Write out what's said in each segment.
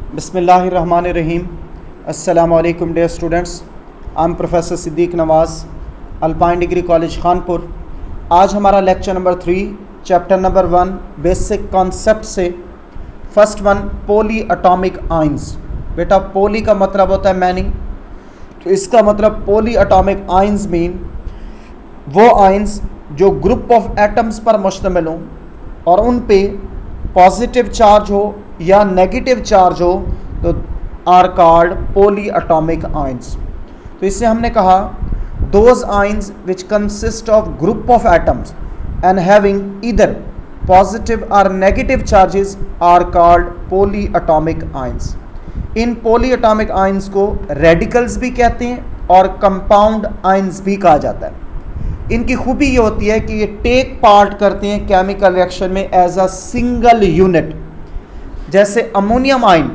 बिस्मिल्लाहिर्रहमानिर्रहीम। अस्सलाम वालेकुम dear students, I am professor Siddique Nawaz, Alpine degree college Khanpur. आज हमारा lecture number 3 chapter number 1 basic concept से first one poly atomic ions. बेटा पोली का मतलब होता है मैनी, तो इसका मतलब पोली एटॉमिक आइंस मीन वो आइंस जो ग्रुप ऑफ एटम्स पर मुश्तमिल हों और उन पे पॉजिटिव चार्ज हो या नेगेटिव चार्ज हो तो are called poli atomic ions. तो इससे हमने कहा those ions which consist of group of atoms and having either positive और negative charges are called poli atomic ions. इन पोली एटॉमिक आइंस को रेडिकल्स भी कहते हैं और कंपाउंड आइंस भी कहा जाता है। इनकी खूबी ये होती है कि ये टेक पार्ट करते हैं केमिकल रिएक्शन में एज अ सिंगल यूनिट। जैसे अमोनियम आयन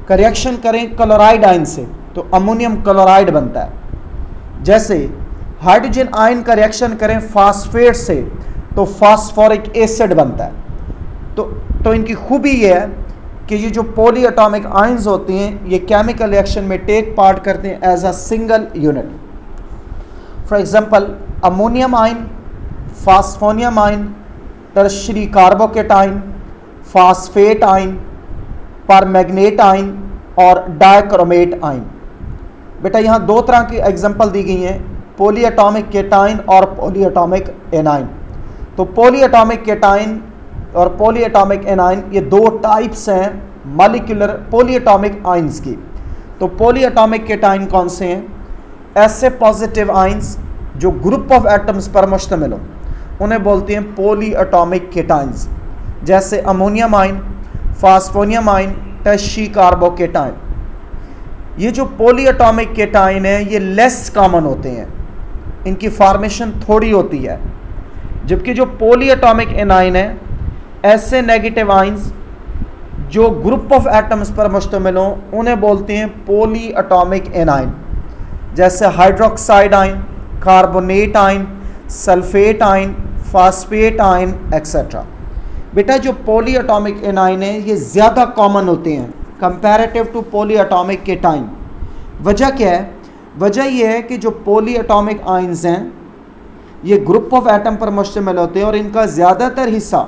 का रिएक्शन करें क्लोराइड आयन से तो अमोनियम क्लोराइड बनता है। जैसे हाइड्रोजन आयन का रिएक्शन करें फास्फेट से तो फास्फोरिक एसिड बनता है। तो इनकी खूबी ये है कि ये जो पॉली एटॉमिक आयंस होते हैं ये केमिकल रिएक्शन में टेक पार्ट करते हैं as a single unit. For example ammonium ion, phosphonium ion, tertiary carbocation, phosphate ion, permanganate ion और डाइक्रोमेट आयन। बेटा यहाँ दो तरह की एग्जांपल दी गई हैं, पॉली एटॉमिक केटाइन और पॉली एटॉमिक एनाइन। तो पॉली एटॉमिक केटाइन और पॉली एटॉमिक एनाइन ये दो टाइप्स हैं मॉलिक्यूलर पॉली एटॉमिक आयंस की। तो पॉली एटॉमिक केटाइन कौन से हैं? ऐसे पॉजिटिव आयंस जो ग्रुप ऑफ एटम्स पर मुश्तमिल हो उन्हें बोलते हैं पॉली एटॉमिक केटाइंस। जैसे ammonium ion, phosphonium ion, tertiary carbocation. ये जो पॉली एटॉमिक केटाइन है ये लेस कॉमन होते हैं, इनकी फॉर्मेशन थोड़ी होती है। जबकि जो पॉली एटॉमिक एनाइन है ऐसे नेगेटिव आयंस जो ग्रुप ऑफ एटम्स पर मुश्तमिल हो उन्हें बोलते हैं पॉली एटॉमिक एनाइन। जैसे hydroxide ion, carbonate ion, sulphate ion, phosphate ion etcetera. बेटा जो पॉली एटॉमिक एनाइन है ये ज़्यादा कॉमन होते हैं comparative to poly atomic cation. वजह क्या है? वजह यह है कि जो पॉली एटॉमिक आयंस हैं ये ग्रुप ऑफ एटम पर मुश्तमिल होते हैं और इनका ज़्यादातर हिस्सा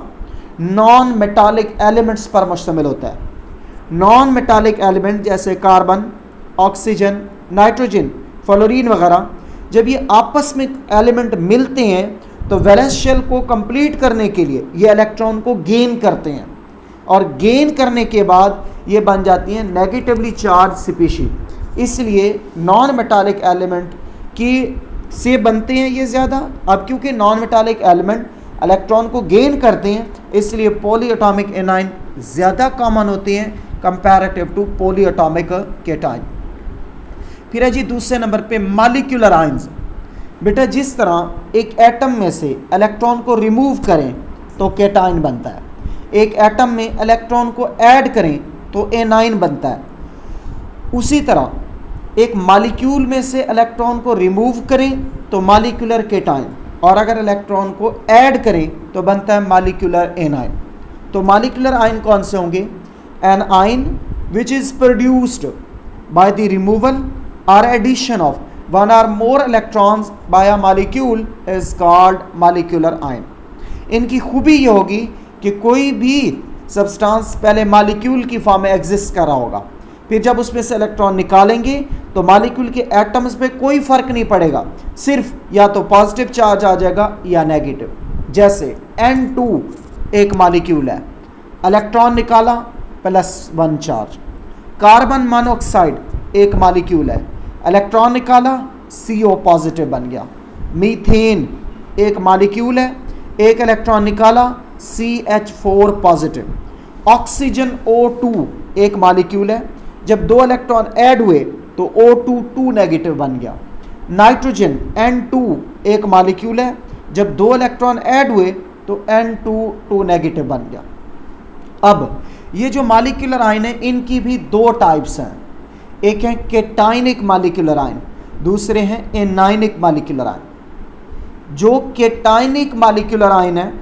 नॉन मेटालिक एलिमेंट्स पर मुश्तमिल होता है। नॉन मेटालिक एलिमेंट जैसे कार्बन, ऑक्सीजन, नाइट्रोजन, फ्लोरीन वगैरह, जब ये आपस में एलिमेंट मिलते हैं तो वैलेंस शेल को कंप्लीट करने के लिए ये इलेक्ट्रॉन को गेन करते हैं और गेन करने के बाद ये बन जाती हैं नेगेटिवली चार्ज स्पीशीज। इसलिए नॉन मेटालिक एलिमेंट की से बनते हैं ये ज़्यादा। अब क्योंकि नॉन मेटालिक एलिमेंट इलेक्ट्रॉन को गेन करते हैं इसलिए पॉली एटॉमिक एनाइन ज़्यादा कॉमन होते हैं comparative to poly atomic cation. फिर है जी दूसरे नंबर पे मॉलिक्यूलर आयंस। बेटा जिस तरह एक एटम में से इलेक्ट्रॉन को रिमूव करें तो केटाइन बनता है, एक एटम में इलेक्ट्रॉन को ऐड करें तो एनाइन बनता है, उसी तरह एक मॉलिक्यूल में से इलेक्ट्रॉन को रिमूव करें तो मॉलिक्यूलर केटाइन और अगर इलेक्ट्रॉन को ऐड करें तो बनता है मॉलिक्यूलर एनाइन। तो मॉलिक्यूलर आयन कौन से होंगे? An ion which is produced by the removal or addition of one or more electrons by a molecule is called molecular ion। इनकी खूबी ये होगी कि कोई भी सब्सटेंस पहले मॉलिक्यूल की फॉर्म में एग्जिस्ट कर रहा होगा, फिर जब उसमें से इलेक्ट्रॉन निकालेंगे तो मॉलिक्यूल के एटम्स पे कोई फ़र्क नहीं पड़ेगा, सिर्फ या तो पॉजिटिव चार्ज आ जाएगा या नेगेटिव। जैसे N2 एक मॉलिक्यूल है, इलेक्ट्रॉन निकाला +1 चार्ज। कार्बन मोनोऑक्साइड एक मॉलिक्यूल है, इलेक्ट्रॉन निकाला CO पॉजिटिव बन गया। मीथेन एक मॉलिक्यूल है, एक इलेक्ट्रॉन निकाला CH4 पॉजिटिव। ऑक्सीजन O2 एक मॉलिक्यूल है, जब 2 इलेक्ट्रॉन ऐड हुए तो O2 2 नेगेटिव बन गया। नाइट्रोजन N2 एक मॉलिक्यूल है, जब 2 इलेक्ट्रॉन ऐड हुए तो N2 2 नेगेटिव बन गया। अब ये जो मॉलिक्यूलर आयन है इनकी भी दो टाइप्स हैं, एक है केटाइनिक मॉलिक्यूलर आयन, दूसरे हैं एनाइनिक मॉलिक्यूलर आयन। जो केटाइनिक मॉलिक्यूलर आयन है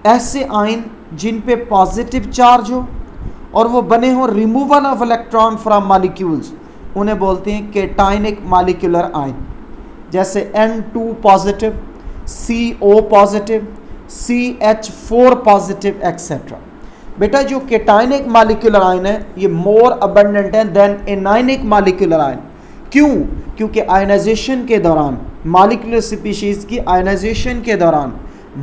ऐसे आयन जिन पे पॉजिटिव चार्ज हो और वो बने हो removal of electron from molecules, उन्हें बोलते हैं केटाइनिक मॉलिक्यूलर आयन। जैसे N2 positive, CO positive, CH4 positive etcetera. बेटा जो केटाइनिक मॉलिक्यूलर आयन है ये मोर अबंडेंट है देन एनाइनिक मॉलिक्यूलर आयन। क्यों? क्योंकि आयनाइजेशन के दौरान, मॉलिक्यूलर स्पीशीज की आयनाइजेशन के दौरान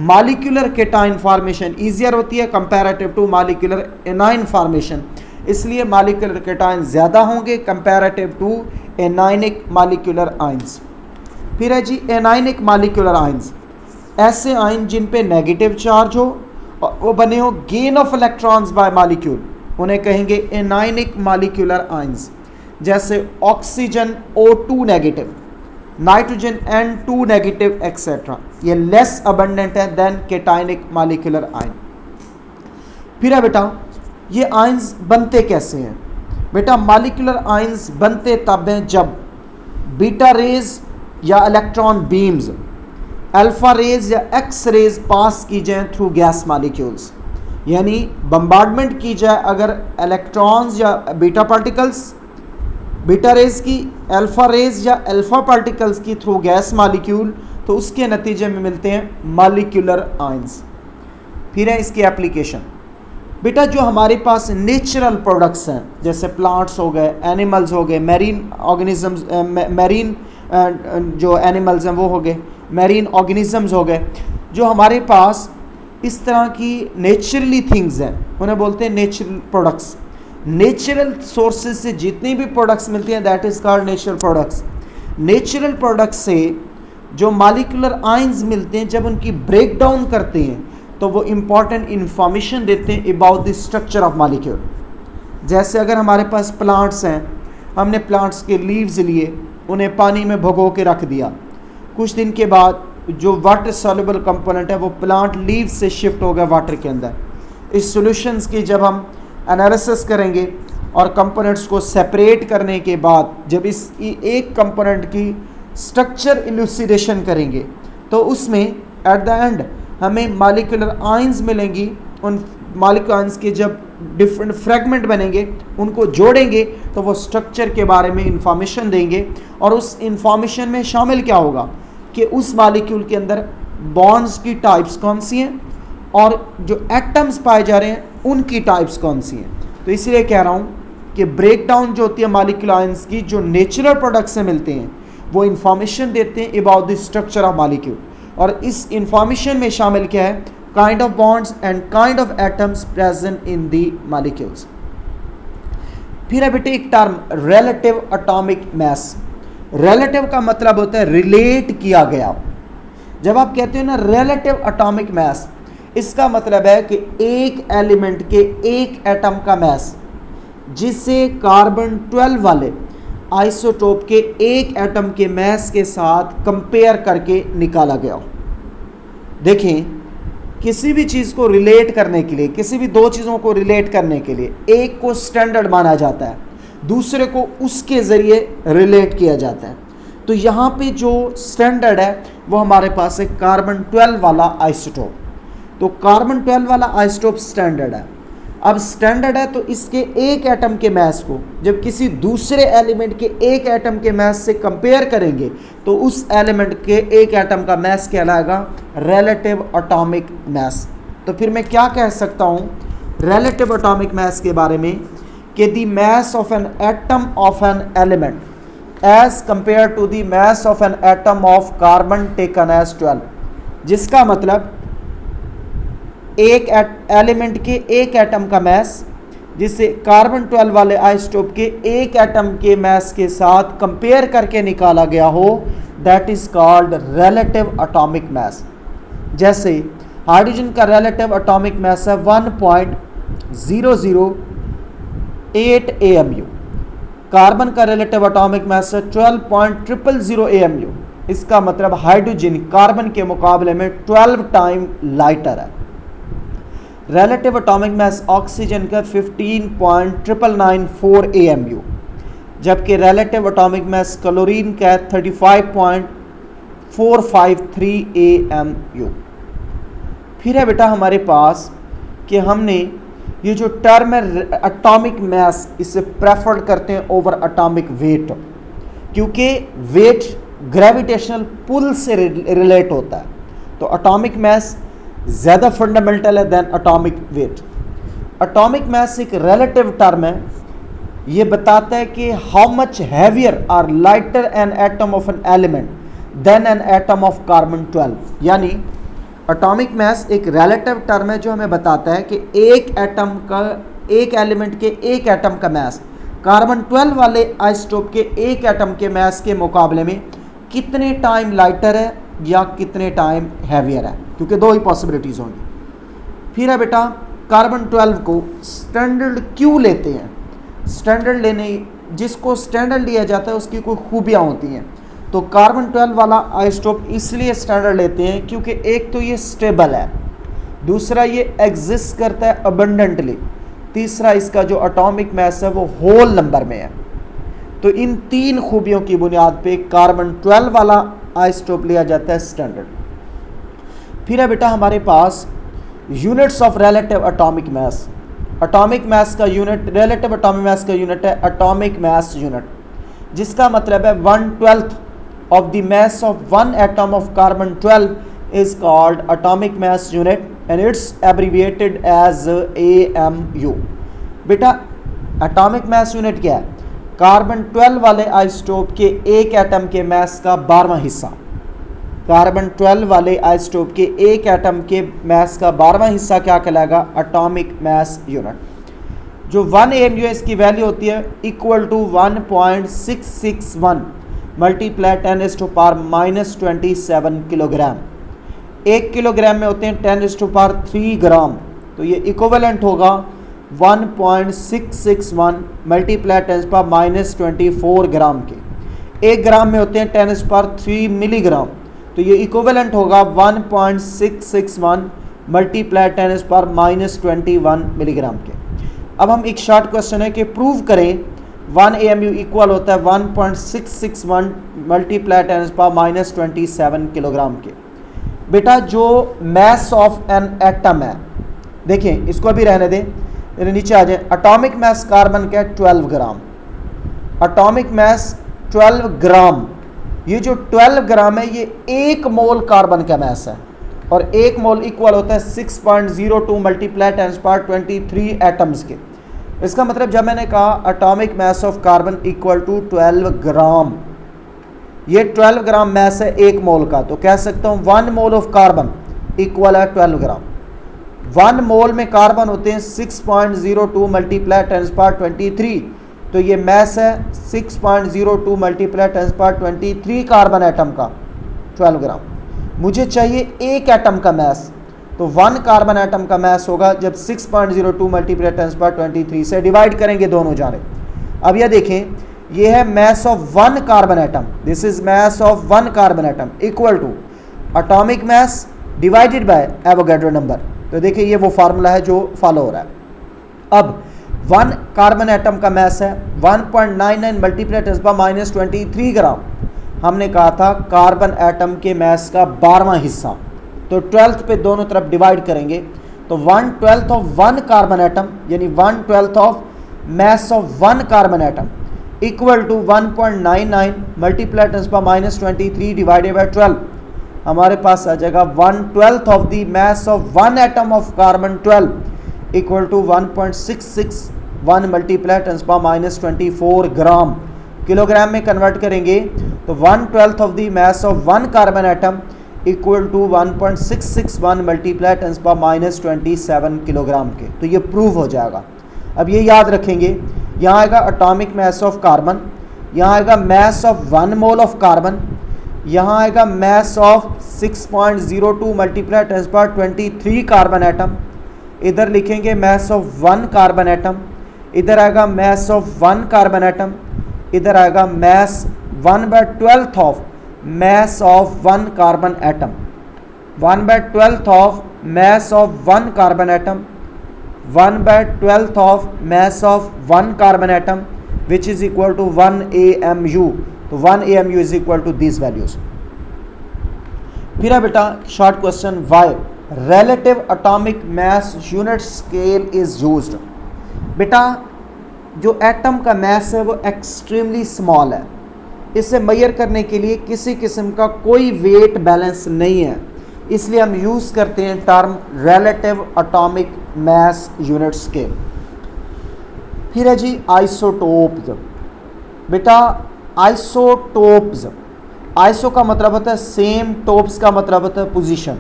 मॉलिक्यूलर केटाइन फॉर्मेशन ईजियर होती है comparative to molecular anion formation, इसलिए मॉलिक्यूलर केटाइन ज़्यादा होंगे comparative to anionic molecular ions. फिर है जी एनाइनिक मॉलिक्यूलर आयंस, ऐसे आयन जिन पे नेगेटिव चार्ज हो और वो बने हो gain of electrons by molecule, उन्हें कहेंगे एनाइनिक मॉलिक्यूलर आयंस। जैसे oxygen O2 negative, nitrogen N2 negative etcetera, ये लेस अबंडेंट है देन केटाइनिक मॉलिक्यूलर आयन। फिर है बेटा ये आयंस बनते कैसे हैं? बेटा मॉलिक्यूलर आयंस बनते तब हैं जब बीटा रेज या इलेक्ट्रॉन बीम्स, अल्फा रेज या एक्स रेज पास की जाए थ्रू गैस मॉलिक्यूल्स, यानी बम्बार्डमेंट की जाए अगर इलेक्ट्रॉन्स या बीटा पार्टिकल्स, बीटा रेज की, अल्फा रेज या अल्फा पार्टिकल्स की थ्रू गैस मॉलिक्यूल, तो उसके नतीजे में मिलते हैं मॉलिक्यूलर आयंस। फिर है इसकी एप्लीकेशन। बेटा जो हमारे पास नेचुरल प्रोडक्ट्स हैं जैसे प्लांट्स हो गए, एनिमल्स हो गए, मैरीन ऑर्गेनिजम्स, मैरीन जो एनिमल्स हैं वो हो गए, मैरीन ऑर्गेनिजम्स हो गए, जो हमारे पास इस तरह की नेचुरली थिंग्स हैं उन्हें बोलते हैं नेचुरल प्रोडक्ट्स। नेचुरल सोर्सेज से जितनी भी प्रोडक्ट्स मिलती हैं that is called natural products. Natural products से जो मॉलिक्यूलर आयंस मिलते हैं जब उनकी ब्रेक डाउन करते हैं तो वो इम्पॉर्टेंट इंफॉर्मेशन देते हैं about the structure of molecule. जैसे अगर हमारे पास प्लांट्स हैं, हमने प्लांट्स के लीव्स लिए, उन्हें पानी में भिगो के रख दिया, कुछ दिन के बाद जो वाटर सॉल्युबल कंपोनेंट है वो प्लांट लीव्स से शिफ्ट हो गया वाटर के अंदर। इस सॉल्यूशंस की जब हम एनालिसिस करेंगे और कंपोनेंट्स को सेपरेट करने के बाद जब इस एक कंपोनेंट की स्ट्रक्चर इलूसिडेशन करेंगे तो उसमें एट द एंड हमें मॉलिक्यूलर आयंस मिलेंगी। उन मॉलिक्यूलर आयंस के जब डिफरेंट फ्रेगमेंट बनेंगे उनको जोड़ेंगे तो वो स्ट्रक्चर के बारे में इंफॉर्मेशन देंगे, और उस इंफॉर्मेशन में शामिल क्या होगा कि उस मॉलिक्यूल के अंदर बॉन्ड्स की टाइप्स कौन सी हैं और जो एटम्स पाए जा रहे हैं उनकी टाइप्स कौन सी हैं। तो इसलिए कह रहा हूँ कि ब्रेक डाउन जो होती है मॉलिक्यूलर आयंस की, जो नेचुरल प्रोडक्ट्स से मिलते हैं, वो इंफॉर्मेशन देते हैं about the structure of molecule, और इस इंफॉर्मेशन में शामिल क्या है, kind of bonds and kind of atoms present in the molecules. फिर है बेटे एक टर्म रिलेटिव एटॉमिक मास। रिलेटिव का मतलब होता है रिलेट किया गया। जब आप कहते हो ना रिलेटिव एटॉमिक मास, इसका मतलब है कि एक एलिमेंट के एक एटम का मास जिसे कार्बन 12 वाले आइसोटोप के एक एटम के मास के साथ कंपेयर करके निकाला गया। देखें, किसी भी चीज़ को रिलेट करने के लिए, किसी भी दो चीज़ों को रिलेट करने के लिए एक को स्टैंडर्ड माना जाता है, दूसरे को उसके ज़रिए रिलेट किया जाता है। तो यहाँ पे जो स्टैंडर्ड है वो हमारे पास है कार्बन 12 वाला आइसोटोप। तो कार्बन 12 वाला आइसोटोप स्टैंडर्ड है। अब स्टैंडर्ड है तो इसके एक एटम के मास को जब किसी दूसरे एलिमेंट के एक एटम के मास से कंपेयर करेंगे तो उस एलिमेंट के एक एटम का मास कहलाएगा रिलेटिव एटॉमिक मास। तो फिर मैं क्या कह सकता हूँ रिलेटिव एटॉमिक मास के बारे में कि the mass of an atom of an element as compare to the mass of an atom of carbon taken as 12, जिसका मतलब एक एलिमेंट के एक एटम का मास जिसे कार्बन 12 वाले आइसोटोप के एक एटम के मास के साथ कंपेयर करके निकाला गया हो, that is called relative atomic मास। जैसे हाइड्रोजन का रिलेटिव एटॉमिक मास है 1.008 AMU, कार्बन का रिलेटिव एटॉमिक मास है 12.000 AMU। इसका मतलब हाइड्रोजन कार्बन के मुकाबले में 12 टाइम लाइटर है। रिलेटिव एटॉमिक मास ऑक्सीजन का 15.994 AMU, जबकि रिलेटिव एटॉमिक मास क्लोरीन का 35.453 AMU। फिर है बेटा हमारे पास कि हमने ये जो टर्म है एटॉमिक मास, इसे प्रेफर करते हैं ओवर एटॉमिक वेट, क्योंकि वेट ग्रेविटेशनल पुल से रिलेट होता है। तो एटॉमिक मास ज़्यादा फंडामेंटल है than atomic weight. Atomic mass एक रिलेटिव टर्म है, ये बताता है कि हाउ मच हैवियर और lighter an atom of an element than an atom of carbon 12। यानी एटॉमिक मास एक रिलेटिव टर्म है जो हमें बताता है कि एक एटम का, एक एलिमेंट के एक एटम का मास कार्बन 12 वाले आइसोटोप के एक एटम के मास के मुकाबले में कितने टाइम लाइटर है या कितने टाइम हैवियर है, क्योंकि दो ही पॉसिबिलिटीज़ होंगी। फिर है बेटा कार्बन 12 को स्टैंडर्ड क्यों लेते हैं? स्टैंडर्ड लेने, जिसको स्टैंडर्ड लिया जाता है उसकी कोई खूबियाँ होती हैं। तो कार्बन 12 वाला आइसोटोप इसलिए स्टैंडर्ड लेते हैं क्योंकि एक तो ये स्टेबल है, दूसरा ये एग्जिस्ट करता है अबंडेंटली, तीसरा इसका जो एटॉमिक मास है वो होल नंबर में है। तो इन तीन खूबियों की बुनियाद पे कार्बन 12 वाला आइसोटोप लिया जाता है स्टैंडर्ड। फिर है बेटा हमारे पास units of relative atomic mass. Atomic mass का यूनिट, रिलेटिव एटॉमिक मास का यूनिट है एटॉमिक मास यूनिट, जिसका मतलब है 1/12 of the mass of one atom of carbon 12 is called atomic mass unit and it's abbreviated as AMU। बेटा atomic mass unit क्या है? Carbon 12 वाले आइसोटोप के एक एटम के मास का 12वां हिस्सा। कार्बन 12 वाले आइसोटोप के एक एटम के मास का 12वां हिस्सा क्या कहलाएगा? Atomic mass unit. जो 1 AMU है इसकी वैल्यू होती है equal to 1.661 multiply 10⁻⁻27 kilogram. 1 kilogram में होते हैं 10⁻³ ग्राम, तो ये इक्विवेलेंट होगा 1.661 मल्टीप्लाई 10⁻⁻24 ग्राम के। 1 ग्राम में होते हैं 10⁻³ मिलीग्राम, तो ये इक्विवेलेंट होगा 1.661 मल्टीप्लाई 10⁻⁻21 मिलीग्राम के। अब हम एक शॉर्ट क्वेश्चन है कि प्रूव करें 1 AMU इक्वल होता है 1.661 मल्टीप्लाई 10⁻⁻27 किलोग्राम के। बेटा जो मास ऑफ एन एटम है, देखें इसको अभी रहने दें, नीचे आ जाए। एटॉमिक मास कार्बन का 12 ग्राम, एटॉमिक मास 12 ग्राम। ये जो 12 ग्राम है ये 1 मोल कार्बन का मास है, और 1 मोल इक्वल होता है 6.02 मल्टीप्लाई 10⁻23 एटम्स के। इसका मतलब जब मैंने कहा atomic mass of carbon equal to 12 gram, ये 12 ग्राम मास है 1 मोल का, तो कह सकता हूँ 1 मोल ऑफ कार्बन इक्वल है 12 ग्राम। 1 मोल में कार्बन होते हैं 6.02 मल्टीप्लाई 10⁻23, तो ये मास है 6.02 मल्टीप्लाई 10⁻23 कार्बन एटम का 12 ग्राम। मुझे चाहिए एक एटम का मास, तो 1 कार्बन एटम का मास होगा जब 6.02 मल्टीप्लाई 10⁻23 से डिवाइड करेंगे दोनों जाने। अब यह देखें, ये है mass of 1 carbon atom, this is mass of 1 carbon atom equal to atomic mass divided by Avogadro number. तो देखिए ये वो फार्मूला है जो फॉलो हो रहा है। अब 1 कार्बन एटम का मास है 1.99 मल्टीप्लाई 10⁻⁻23 ग्राम। हमने कहा था कार्बन एटम के मास का 12वां हिस्सा, तो 12th पे दोनों तरफ डिवाइड करेंगे, तो 1/12 ऑफ 1 कार्बन एटम यानी 1/12 of mass of 1 carbon atom equal to 1.99 multiply 10⁻⁻23 divided by 12। हमारे पास आ जाएगा 1/12 of the mass of 1 atom of carbon 12 equal to 1.661 multiply 10⁻⁻24 gram. Kilogram में कन्वर्ट करेंगे तो 1/12 of the mass of 1 carbon atom equal to 1.661 multiply 10⁻⁻27 kilogram के। तो ये प्रूव हो जाएगा। अब ये याद रखेंगे, यहाँ आएगा एटॉमिक मास ऑफ कार्बन, यहाँ आएगा मास ऑफ 1 मोल ऑफ कार्बन, यहाँ आएगा mass of 6.02 multiply 10⁻23 carbon atom, इधर लिखेंगे मास ऑफ 1 कार्बन एटम, इधर आएगा मास ऑफ 1 कार्बन एटम, इधर आएगा मास 1/12 of mass of 1 carbon atom, 1/12 of mass of 1 carbon atom, 1/12 of mass of 1 carbon atom which is equal to 1 AMU। तो 1 AMU is equal to these values। फिर है बेटा short question Y relative atomic mass unit scale is used? बेटा जो atom का mess है वो extremely small है, इसे मेजर करने के लिए किसी किस्म का कोई वेट बैलेंस नहीं है, इसलिए हम यूज़ करते हैं term relative atomic mass unit scale. फिर है जी आइसोटोप्स। बेटा आइसोटोप्स, आइसो का मतलब होता है सेम, टोप्स का मतलब होता है पोजीशन।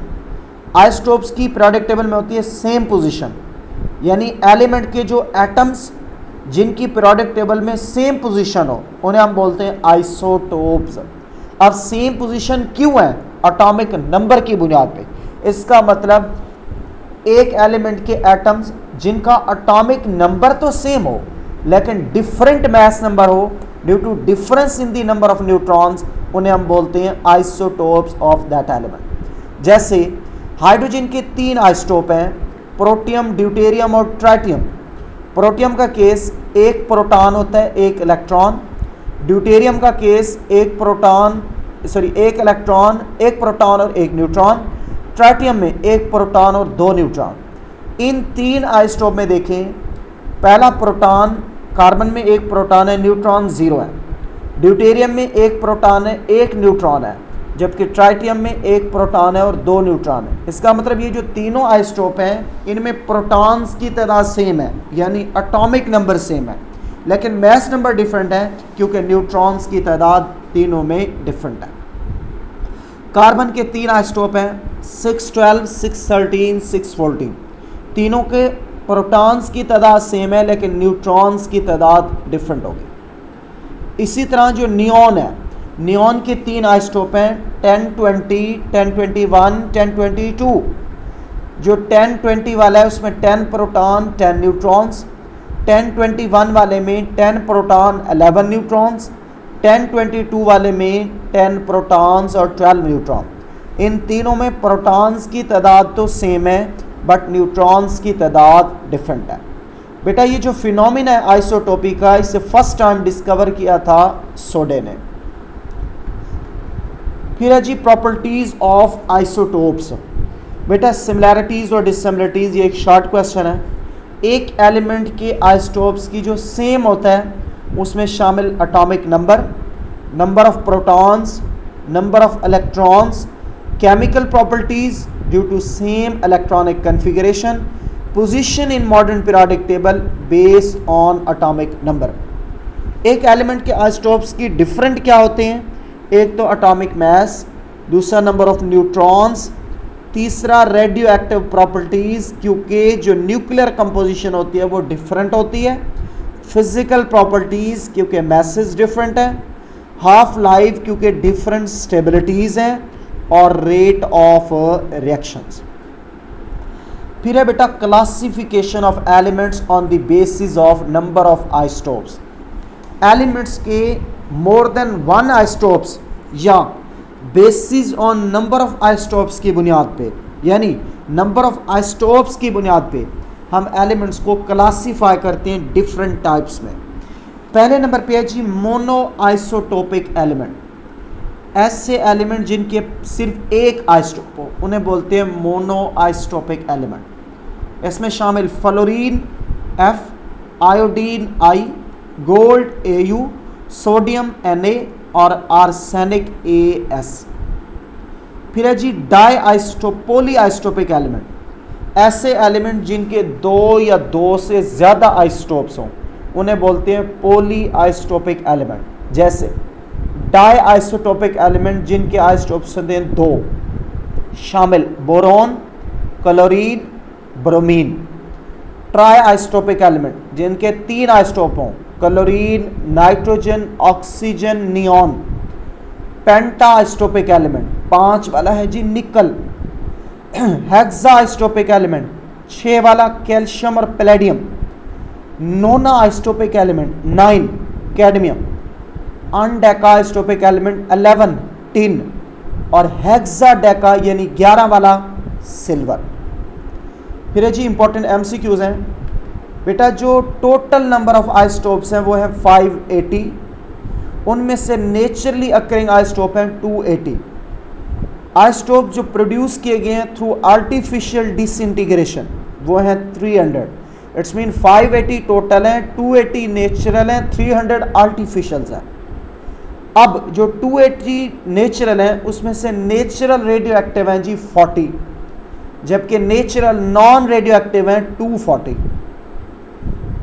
आइसोटोप्स की पीरियोडिक टेबल में होती है सेम पोजीशन, यानी एलिमेंट के जो एटम्स जिनकी पीरियोडिक टेबल में सेम पोजीशन हो उन्हें हम बोलते हैं आइसोटोप्स। अब सेम पोजीशन क्यों है? एटॉमिक नंबर की बुनियाद पे। इसका मतलब एक एलिमेंट के एटम्स जिनका एटॉमिक नंबर तो सेम हो लेकिन डिफरेंट मास नंबर हो due to difference in the number of neutrons, उन्हें हम बोलते हैं आइसोटोप्स ऑफ दैट एलिमेंट। जैसे हाइड्रोजन के 3 आइसोटोप हैं, प्रोटियम, ड्यूटेरियम और ट्राइटियम। प्रोटियम का केस एक प्रोटॉन होता है एक इलेक्ट्रॉन, ड्यूटेरियम का केस एक इलेक्ट्रॉन एक प्रोटॉन और एक न्यूट्रॉन, ट्राइटियम में एक प्रोटॉन और 2 न्यूट्रॉन। इन 3 आइसोटोप में देखें, पहला प्रोटॉन, कार्बन में एक प्रोटॉन है, न्यूट्रॉन 0 है। ड्यूटेरियम में एक प्रोटॉन है एक न्यूट्रॉन है, जबकि ट्राइटियम में एक प्रोटॉन है और 2 न्यूट्रॉन है। इसका मतलब ये जो तीनों आइसोटोप हैं इनमें प्रोटॉन्स की तादाद सेम है, यानी एटॉमिक नंबर सेम है, लेकिन मास नंबर डिफरेंट है क्योंकि न्यूट्रॉन्स की तादाद तीनों में डिफरेंट है। कार्बन के 3 आइसोटोप हैं, 612, 613, 614। तीनों के प्रोटॉन्स की तादाद सेम है लेकिन न्यूट्रॉन्स की तादाद डिफरेंट होगी। इसी तरह जो नियॉन है, नियॉन के 3 आइसोटोप हैं, 1020, 1021, 1022। जो 1020 वाला है उसमें 10 प्रोटॉन 10 न्यूट्रॉन्स, 1021 वाले में 10 प्रोटॉन 11 न्यूट्रॉन्स, 1022 वाले में 10 प्रोटॉन्स और 12 न्यूट्रॉन। इन तीनों में प्रोटॉन्स की तादाद तो सेम है बट न्यूट्रॉन्स की तादाद डिफरेंट है। बेटा ये जो फिनोमिना है आइसोटोपी का, इसे फर्स्ट टाइम डिस्कवर किया था सोडे ने। फिर है जी प्रॉपर्टीज ऑफ आइसोटोप्स। बेटा सिमिलैरिटीज और डिससिमिलरिटीज, ये एक शॉर्ट क्वेश्चन है। एक एलिमेंट के आइसोटोप्स की जो सेम होता है उसमें शामिल atomic number, number of protons, number of electrons, chemical properties due to same electronic configuration, position in modern periodic table based on atomic number. एक एलिमेंट के आइसोटोप्स की डिफरेंट क्या होते हैं? एक तो एटॉमिक मास, दूसरा नंबर ऑफ न्यूट्रॉन्स, तीसरा रेडियो एक्टिव प्रॉपर्टीज क्योंकि जो न्यूक्लियर कंपोजिशन होती है वो डिफरेंट होती है, फिजिकल प्रॉपर्टीज क्योंकि मैसेज डिफरेंट है, हाफ लाइफ क्योंकि डिफरेंट स्टेबिलिटीज हैं, और रेट ऑफ रिएक्शंस। फिर है बेटा classification of elements on the basis of number of isotopes. Elements के मोर देन 1 आइसोटोप्स या basis on number of isotopes की बुनियाद पे, यानी नंबर ऑफ आइसोटोप्स की बुनियाद पे हम एलिमेंट्स को क्लासीफाई करते हैं डिफरेंट टाइप्स में। पहले नंबर पे है जी मोनो आइसोटोपिक एलिमेंट। ऐसे एलिमेंट जिनके सिर्फ एक आइसोटोप हो उन्हें बोलते हैं मोनो आइसोटोपिक एलिमेंट। इसमें शामिल fluorine F, iodine I, gold Au, sodium Na और आर्सेनिक AS। फिर है जी di isotope poly isotopic element. ऐसे एलिमेंट जिनके 2 या 2 से ज़्यादा आइसोटोप्स हों उन्हें बोलते हैं पॉली आइसोटोपिक एलिमेंट। जैसे डाई आइसोटोपिक एलिमेंट जिनके आइसोटोप्स होते हैं 2, शामिल boron, chlorine, bromine. Try isotopic element जिनके 3 आइसोटोप हों, क्लोरीन, नाइट्रोजन, ऑक्सीजन, नियॉन। पेंटा आइसोटोपिक एलिमेंट 5 वाला है जी निकल। हेक्सा आइसोटोपिक एलिमेंट 6 वाला कैल्शियम और palladium. Nona isotopic element 9 cadmium. Undeca isotopic element 11 tin और हेक्साडेका यानी 11 वाला सिल्वर। फिर है जी इंपॉर्टेंट MCQs हैं। बेटा जो टोटल नंबर ऑफ आइसोटोप्स हैं वो है 580, उनमें से नेचुरली अकरिंग आइसोटोप हैं 280। आइसोटोप जो प्रोड्यूस किए गए हैं थ्रू आर्टिफिशियल डिसइंटीग्रेशन वो हैं 300। इट्स मीन 580 टोटल हैं, 280 नेचुरल हैं, 300 आर्टिफिशियल्स हैं। अब जो 280 नेचुरल हैं उसमें से नेचुरल रेडियो एक्टिव हैं जी 40, जबकि नेचुरल नॉन रेडियो एक्टिव हैं 240।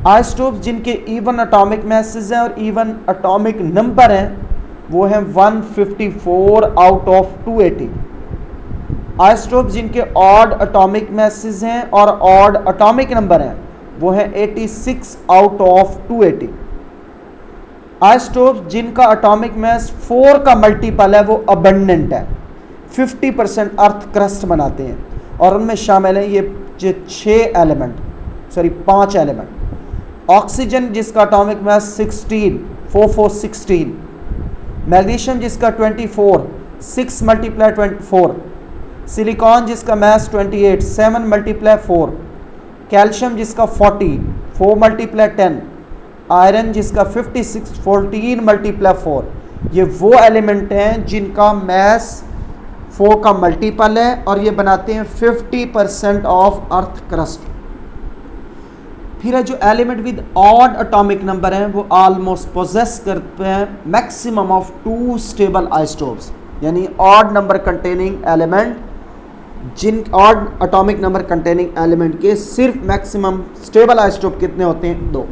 आइसोटोप जिनके इवन एटॉमिक मैसेज हैं और इवन एटॉमिक नंबर हैं वो हैं 154 आउट ऑफ 280। आइसोटोप जिनके ऑड एटॉमिक मैसेज हैं और ऑड एटॉमिक नंबर हैं वो हैं 86 आउट ऑफ 280। आइसोटोप जिनका एटॉमिक मास 4 का मल्टीपल है वो अबंडेंट है, 50% अर्थ क्रस्ट बनाते हैं, और उनमें शामिल हैं ये 5 एलिमेंट। ऑक्सीजन जिसका एटॉमिक मास 16, 4416। मैग्नीशियम जिसका 24, 6 × 24। सिलिकॉन जिसका मास 28, 7 × 4। कैल्शियम जिसका 40, 4 × 10। आयरन जिसका 56, 14 × 4। ये वो एलिमेंट हैं जिनका मास 4 का मल्टीपल है और ये बनाते हैं 50% ऑफ अर्थ क्रस्ट। फिर है जो element with odd atomic number हैं वो ऑलमोस्ट पोजेस करते हैं मैक्सिमम ऑफ 2 स्टेबल आइसोटोप्स, यानी ऑड नंबर कंटेनिंग एलिमेंट, जिन odd atomic number containing element के सिर्फ मैक्सिमम स्टेबल आइसोटोप कितने होते हैं? 2।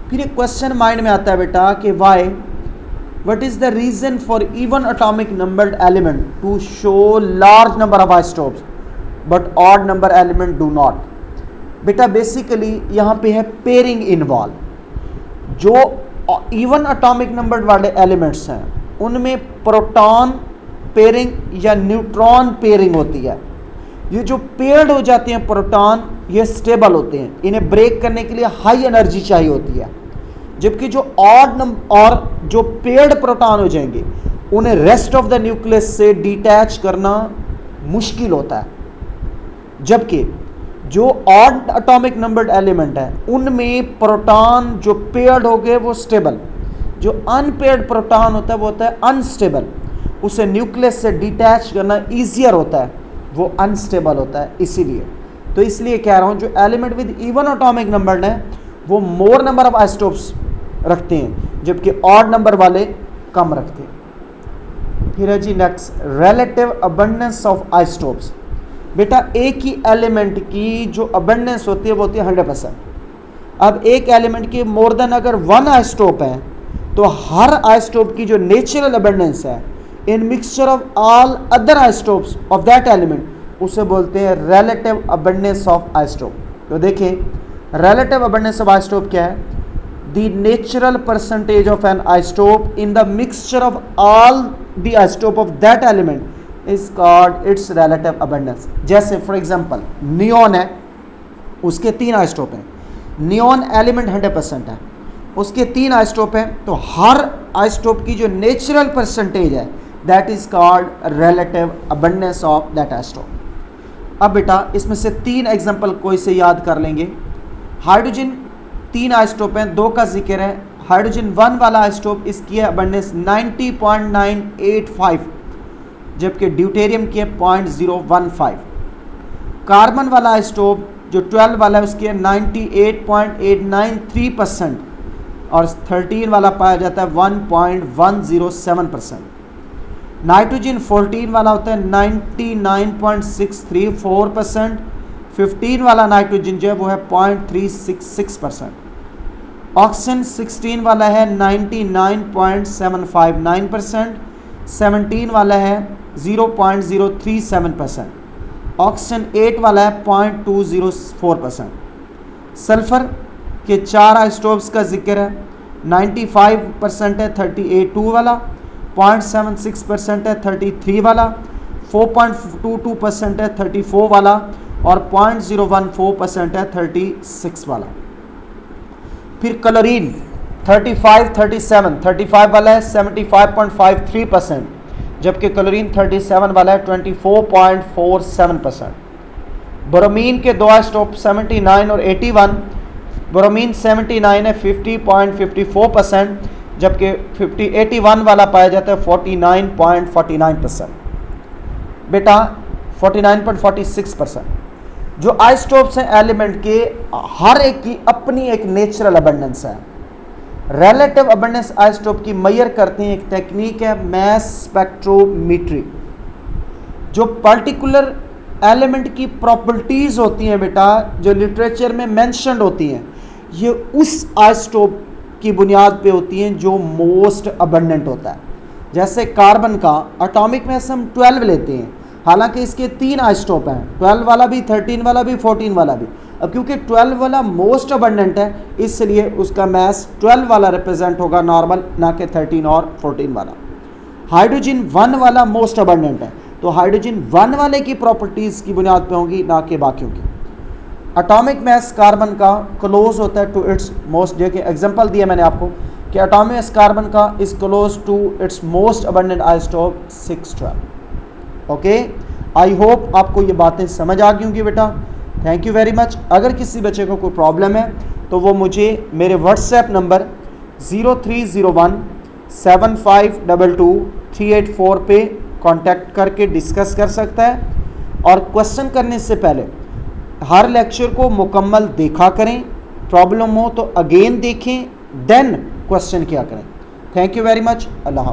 फिर एक क्वेश्चन माइंड में आता है बेटा कि why, what is the reason for even atomic numbered element to show large number of isotopes but odd number element do not? बेटा बेसिकली यहाँ पे है पेयरिंग इन्वॉल्व। जो इवन एटॉमिक नंबर वाले एलिमेंट्स हैं उनमें प्रोटॉन पेयरिंग या neutron pairing होती है। ये जो पेयर्ड हो जाते हैं प्रोटॉन ये स्टेबल होते हैं, इन्हें ब्रेक करने के लिए हाई एनर्जी चाहिए होती है, जबकि जो ऑड नंबर और जो पेयर्ड प्रोटॉन हो जाएंगे उन्हें रेस्ट ऑफ द न्यूक्लियस से डिटैच करना मुश्किल होता है। जबकि जो ऑड एटॉमिक नंबर्ड एलिमेंट है उनमें प्रोटॉन जो पेयर्ड हो गए वो स्टेबल, जो अनपेयर्ड प्रोटॉन होता है वो होता है अनस्टेबल, उसे न्यूक्लियस से डिटैच करना ईजियर होता है, वो अनस्टेबल होता है। इसलिए कह रहा हूं जो element with even atomic number है वो मोर नंबर ऑफ आइसोटोप्स रखते हैं, जबकि ऑड नंबर वाले कम रखते हैं। फिर है जी next, relative abundance of isotopes. बेटा एक ही एलिमेंट की जो अबंडेंस होती है वो होती है 100%। अब एक एलिमेंट की मोर देन अगर 1 आइसोटोप है तो हर आइसोटोप की जो नेचुरल अबंडेंस है इन mixture of all other isotopes of that element उसे बोलते हैं रिलेटिव अबंडेंस ऑफ आइसोटोप। तो देखिए रिलेटिव अबंडेंस ऑफ आइसोटोप क्या है? The natural percentage of N isotope in the mixture of all the isotope of that element is called its relative abundance. जैसे for example neon है, उसके 3 isotope हैं, neon element 100% है, उसके 3 isotope हैं, तो हर आइसोटोप की जो नेचुरल परसेंटेज है that is called relative abundance of that isotope. अब बेटा इसमें से 3 एग्जांपल कोई से याद कर लेंगे। हाइड्रोजन 3 आइसोटोप हैं, 2 का जिक्र है। हाइड्रोजन 1 वाला आइसोटोप इसकी है अबंडेंस 90.985, जबकि ड्यूटेरियम की है 0.015। कार्बन वाला आइसोटोप जो 12 वाला है उसकी है 98.893% और 13 वाला पाया जाता है 1.107%। नाइट्रोजन 14 वाला होता है 99.634%। 15 वाला नाइट्रोजन जो है वो है 0.366%। ऑक्सीजन 16 वाला है 99.759%। 17 वाला है 0.037%। ऑक्सीजन 8 वाला है 0.204%। सल्फर के 4 आइसोटोप्स का जिक्र है, 95% है 38 वाला, 0.76% है 33 वाला, 4.22% है 34 वाला और 0.014% है 36 वाला। फिर क्लोरीन 35 वाला है 75.53%, जबकि क्लोरीन 37 वाला है 24.47%। ब्रोमीन के 2 आइसोटोप 79 और 81, ब्रोमीन 79 है 50.54%, जबकि 81 वाला पाया जाता है 49.49%। बेटा 49.46%। जो आइसोटोप्स हैं एलिमेंट के, हर एक की अपनी एक नेचुरल अबंडेंस है। रिलेटिव अबंडेंस आइसोटोप की मेजर करते हैं एक टेक्निक है मैस स्पेक्ट्रोमीट्री। जो पर्टिकुलर एलिमेंट की प्रॉपर्टीज होती हैं बेटा, जो लिटरेचर में मेंशन्ड होती हैं, ये उस आइसोटोप की बुनियाद पे होती हैं जो मोस्ट अबंडेंट होता है। जैसे कार्बन का एटॉमिक मास हम 12 लेते हैं, हालांकि इसके 3 आइसोटोप हैं, 12 वाला भी, 13 वाला भी, 14 वाला भी। अब क्योंकि 12 वाला मोस्ट अबंडेंट है, इसलिए उसका मास 12 वाला रिप्रेजेंट होगा नॉर्मल, ना कि 13 और 14 वाला। हाइड्रोजन 1 वाला मोस्ट अबंडेंट है, तो हाइड्रोजन 1 वाले की प्रॉपर्टीज की बुनियाद पे होंगी, ना कि बाकियों की। एटॉमिक मास कार्बन का क्लोज होता है टू इट्स मोस्ट, देखिए एग्जांपल दिया मैंने आपको कि एटॉमिक मास कार्बन का is close to its most abundant isotope 612। Okay, I hope आपको ये बातें समझ आ गई होंगी बेटा। Thank you very much. अगर किसी बच्चे को कोई प्रॉब्लम है तो वो मुझे मेरे व्हाट्सएप नंबर 03017522 पे कांटेक्ट करके डिस्कस कर सकता है। और क्वेश्चन करने से पहले हर लेक्चर को मुकम्मल देखा करें, प्रॉब्लम हो तो अगेन देखें, देन क्वेश्चन किया करें। Thank you very much. Allah.